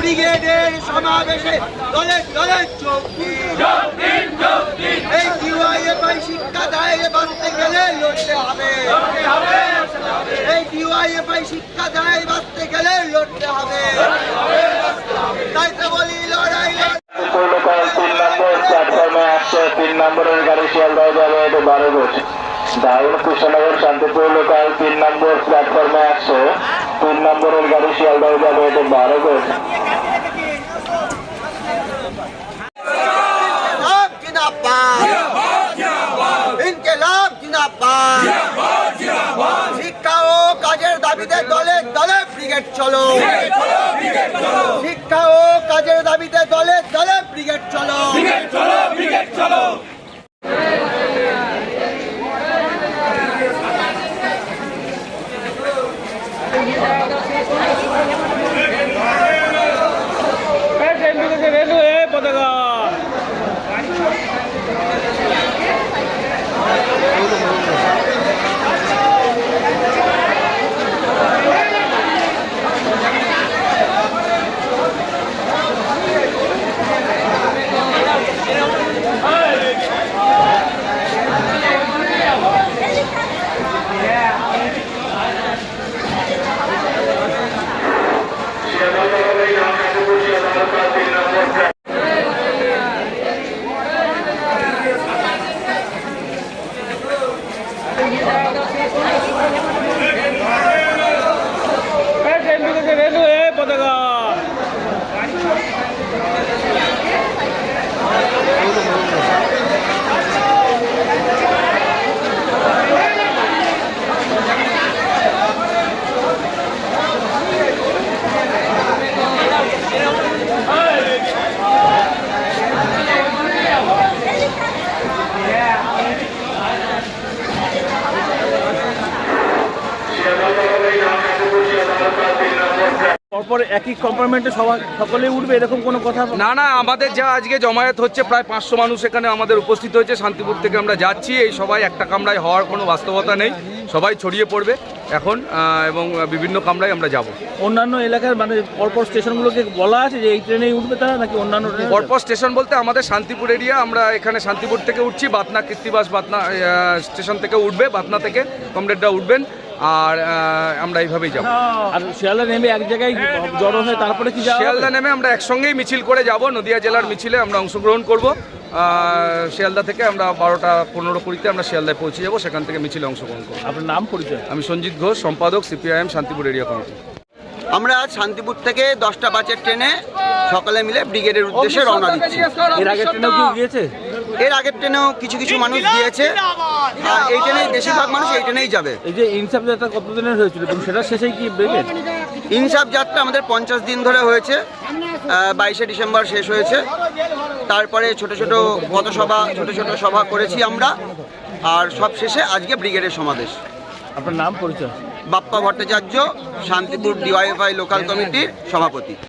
ব্রিগেডের সমাবেশে দলে দলে যোগ দিন। এই ডিওয়াইএফআই শিক্ষা দায়ে বাঁচতে গেলে লড়তে হবে। এই ডিওয়াইএফআই শিক্ষা দায়ে বাঁচতে গেলে লড়তে হবে। তাই তো বলি লড়াই লোকাল 3 নম্বর প্ল্যাটফর্মে আসছে 3 নম্বরের গাড়ি শিয়ালদহ যাবে, এটা 12 গোছ। দারুণ কৃষ্ণনগর শান্তিপুর লোকাল 3 নম্বর প্ল্যাটফর্মে আসছে 3 নম্বরের গাড়ি শিয়ালদহ যাবে, এটা 12 গোছ। শিক্ষা ও কাজের দাবিতে দলে দলে ব্রিগেড চলো। শিক্ষা ও কাজের দাবিতে দলে দলে ব্রিগেড চলো। পরপর একই কম্পার্টমেন্টে সকলেই উঠবে এরকম কোনো কথা না না, আমাদের যা আজকে জমায়েত হচ্ছে প্রায় 500 মানুষ এখানে আমাদের উপস্থিত হয়েছে। শান্তিপুর থেকে আমরা যাচ্ছি, এই সবাই একটা কামরায় হওয়ার কোনো বাস্তবতা নেই, সবাই ছড়িয়ে পড়বে এখন এবং বিভিন্ন কামরায় আমরা যাব। অন্যান্য এলাকার মানে পরপর স্টেশনগুলোকে বলা আছে যে এই ট্রেনেই উঠবে তারা নাকি অন্যান্য ট্রেনে? পরপর স্টেশন বলতে আমাদের শান্তিপুর এরিয়া, আমরা এখানে শান্তিপুর থেকে উঠছি, বাতনা কৃত্তিবাস বাতনা স্টেশন থেকে উঠবে, বাতনা থেকে কমরেডরা উঠবেন আর আমরা এইভাবেই যাব। আর শিয়ালদা নেমে এক জায়গায় জড়ো হয়ে তারপরে কি যাওয়া? শিয়ালদা নেমে আমরা একসঙ্গেই মিছিল করে যাব, নদিয়া জেলার মিছিলে আমরা অংশগ্রহণ করব। শিয়ালদা থেকে আমরা 12টা 15-20 আমরা শিয়ালদায় পৌঁছে যাব, সেখান থেকে মিছিলে অংশগ্রহণ করব। আপনার নাম পরিচয়? আমি সঞ্জিত ঘোষ, সম্পাদক সিপিআইএম শান্তিপুর এরিয়া কমিটি। আমরা শান্তিপুর থেকে 10টা 5-এর ট্রেনে সকালে মিলে ব্রিগেডের উদ্দেশ্যে রওনা দিচ্ছি। এর আগের ট্রেনেও কি গিয়েছে? এর আগের ট্রেনেও কিছু কিছু মানুষ গিয়েছে, আর এই ট্রেনে বেশিরভাগ মানুষ এই ট্রেনেই যাবে। এই যে ইনসাফ যাত্রা কতদিনের হয়েছিল এবং সেটা শেষে কি ব্রিগেড? ইনসাফ যাত্রা আমাদের 50 দিন ধরে হয়েছে, 22শে ডিসেম্বর শেষ হয়েছে। তারপরে ছোট ছোট পথসভা, ছোট ছোট সভা করেছি আমরা, আর সব শেষে আজকে ব্রিগেডের সমাবেশ। আপনার নাম পরিচয়? বাপ্পা ভট্টাচার্য, শান্তিপুর ডিওয়াইএফআই লোকাল কমিটির সভাপতি।